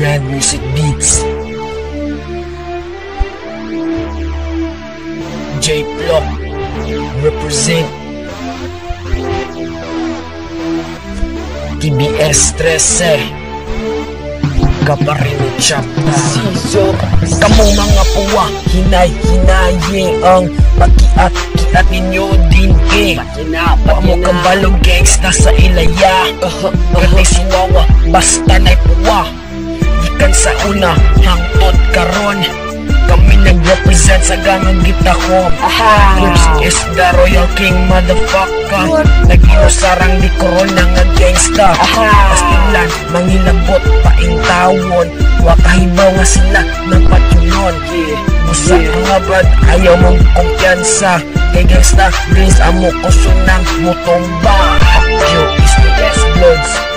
Grand Music Beats. J Block represent. TBS 13 Kabarino Chapter Siso. Kamong mga puwa, hinay-hinaye ang pagkiat-kiat ninyo din Wa mo kabalong gangsta sa ilaya. Ganay suwawa, basta na'y puwa. Gikan sa una, hangtod karon. Kami nag-represent sa gangang gitahom. Clips is the Royal King motherfucker. Nag-iusarang di corona nga gangsta. Pastilan, mangilabot paintawon. Wakahibaw nga sila ng patyunon. Busa nga brad, ayaw mong kumpiyansa. Kay gangsta, please amo ko sunang mutomba. Yo, is the S Bloods.